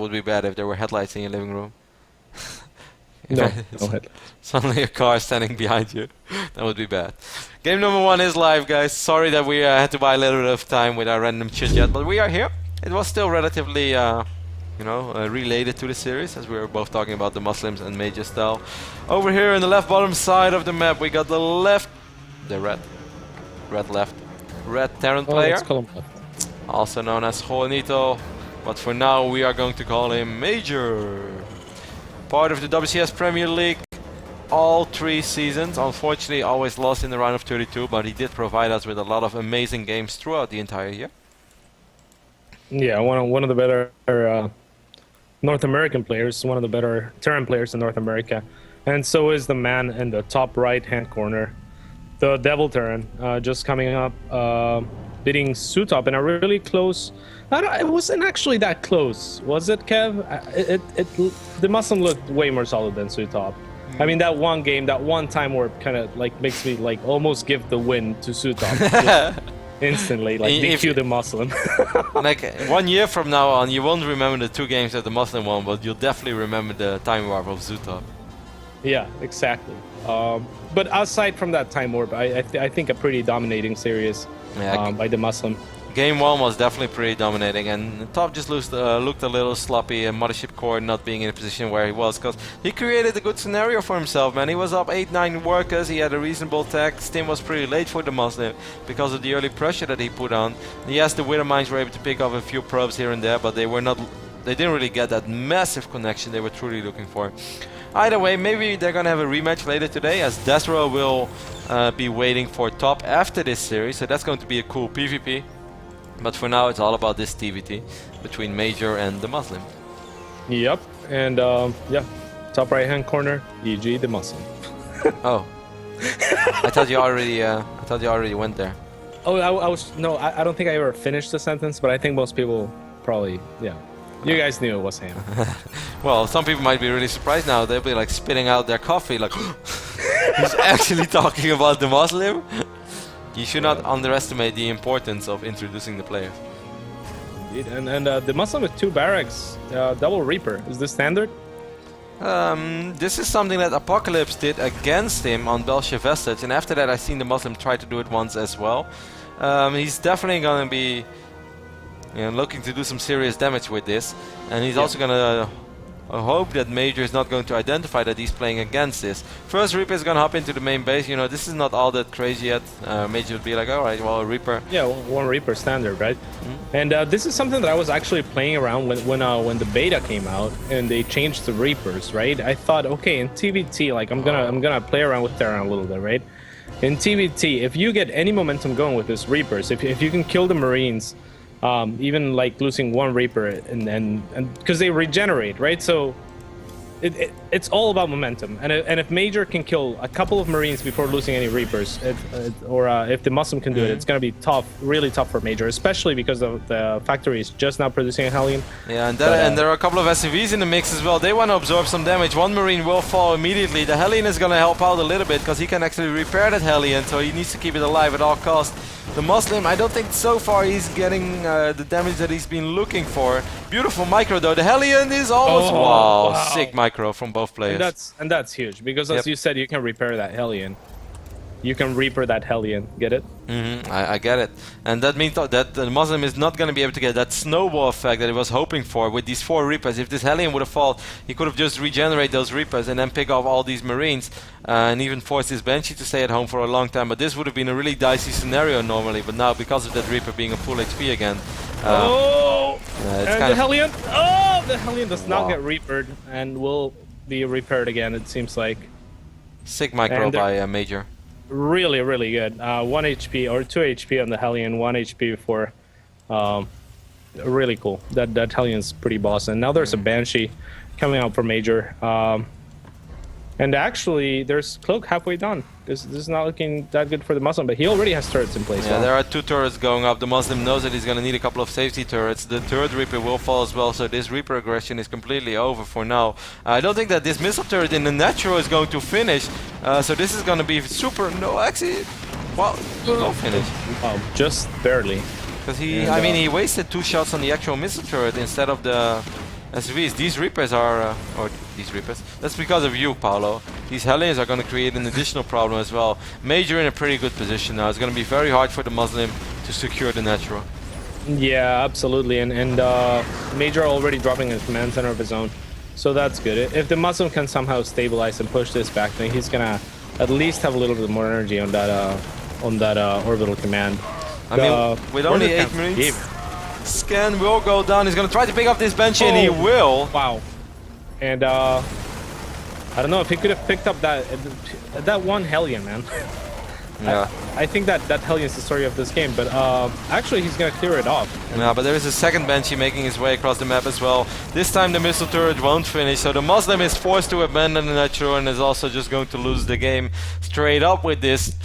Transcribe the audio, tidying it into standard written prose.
would be bad if there were headlights in your living room. No headlights. Suddenly a car standing behind you. That would be bad. Game number 1 is live, guys. Sorry that we had to buy a little bit of time with our random chit-chat, but we are here. It was still relatively, related to the series, as we were both talking about the Muslims and Major style. Over here in the left bottom side of the map, we got the red Terran player. Let's call him left. Also known as Juanito, but for now we are going to call him Major. Part of the WCS Premier League all 3 seasons. Unfortunately, always lost in the round of 32, but he did provide us with a lot of amazing games throughout the entire year. Yeah, one of the better North American players, one of the better Terran players in North America. And so is the man in the top right-hand corner, the Devil Terran, just coming up, beating Sutop in a really close... It wasn't actually that close, was it, Kev? The Muslim looked way more solid than Sutop. I mean, that one game, that one time warp kind of like makes me like almost give the win to Sutop. Instantly, like DQ the Muslim. Like 1 year from now on, you won't remember the 2 games that the Muslim won, but you'll definitely remember the time warp of Sutop. Yeah, exactly. But aside from that time warp, I think a pretty dominating series by the Muslim. Game 1 was definitely pretty dominating, and Top just looked a little sloppy, and Mothership Core not being in a position where he was, because he created a good scenario for himself, man. He was up 8-9 workers, he had a reasonable tech. Stim was pretty late for the Muslim because of the early pressure that he put on. Yes, the Wither Mines were able to pick off a few probes here and there, but they didn't really get that massive connection they were truly looking for. Either way, maybe they're gonna have a rematch later today, as Desro will be waiting for Top after this series, so that's going to be a cool PvP. But for now, it's all about this TVT between Major and the Muslim. Yep, and yeah, top right-hand corner, EG the Muslim. Oh, I thought you already went there. Oh, I don't think I ever finished the sentence, but I think most people probably, yeah. You guys knew it was him. Well, some people might be really surprised now. They'll be like spitting out their coffee, like he's actually talking about the Muslim. You should not underestimate the importance of introducing the players. Indeed. And the Muslim with 2 barracks, double Reaper. Is this standard? This is something that Apocalypse did against him on Belshir Vestige, and after that I seen the Muslim try to do it once as well. He's definitely going to be looking to do some serious damage with this, and he's also going to hope that Major is not going to identify that he's playing against this. First Reaper is going to hop into the main base. You know, this is not all that crazy yet. Major would be like, alright, well, a Reaper. Yeah, one Reaper standard, right? Mm-hmm. And this is something that I was actually playing around when the beta came out and they changed the Reapers, right? I thought, okay, in TVT, like I'm gonna play around with Terran a little bit, right? In TVT, if you get any momentum going with this Reapers, if you can kill the Marines, even like losing 1 Reaper and because they regenerate, right? So it's all about momentum. And if Major can kill a couple of Marines before losing any Reapers, if the Muslim can do it, it's going to be tough, really tough for Major, especially because the factory is just now producing a Hellion. Yeah, and there are a couple of SCVs in the mix as well. They want to absorb some damage. 1 Marine will fall immediately. The Hellion is going to help out a little bit because he can actually repair that Hellion, so he needs to keep it alive at all costs. The Muslim, I don't think so far he's getting the damage that he's been looking for. Beautiful micro though. The Hellion is almost... wow, sick micro from both players. And that's huge, because as you said, you can repair that Hellion. You can Reaper that Hellion, get it? I get it. And that means that the Muslim is not going to be able to get that snowball effect that he was hoping for with these 4 Reapers. If this Hellion would have fallen, he could have just regenerated those Reapers and then pick off all these Marines and even force his Banshee to stay at home for a long time. But this would have been a really dicey scenario normally. But now, because of that Reaper being a full HP again... and the Hellion... Oh, the Hellion does not get Reapered and will be repaired again, it seems like. Sick micro by Major. Really, really good. 1 HP or 2 HP on the Hellion, 1 HP for really cool. That Hellion's pretty boss. And now there's a Banshee coming out for Major. And actually, there's Cloak halfway done. This is not looking that good for the Muslim, but he already has turrets in place. Yeah, there are 2 turrets going up. The Muslim knows that he's going to need a couple of safety turrets. The 3rd Reaper will fall as well, so this Reaper aggression is completely over for now. I don't think that this missile turret in the natural is going to finish, so this is going to be super... No, actually... Well, no finish. Just barely. Because he wasted 2 shots on the actual missile turret instead of the SVs. These Reapers are, or these Reapers. That's because of you, Paolo. These Hellions are going to create an additional problem as well. Major in a pretty good position now. It's going to be very hard for the Muslim to secure the natural. Yeah, absolutely. And Major already dropping a command center of his own, so that's good. If the Muslim can somehow stabilize and push this back, then he's gonna at least have a little bit more energy on that orbital command. I mean, with only 8 minutes, Scan will go down. He's going to try to pick up this Banshee, and he will. Wow. And I don't know if he could have picked up that one Hellion, man. Yeah. I think that Hellion is the story of this game, but actually he's going to clear it off. Yeah, but there is a second Banshee making his way across the map as well. This time the missile turret won't finish, so the Muslim is forced to abandon the natural and is also just going to lose the game straight up with this.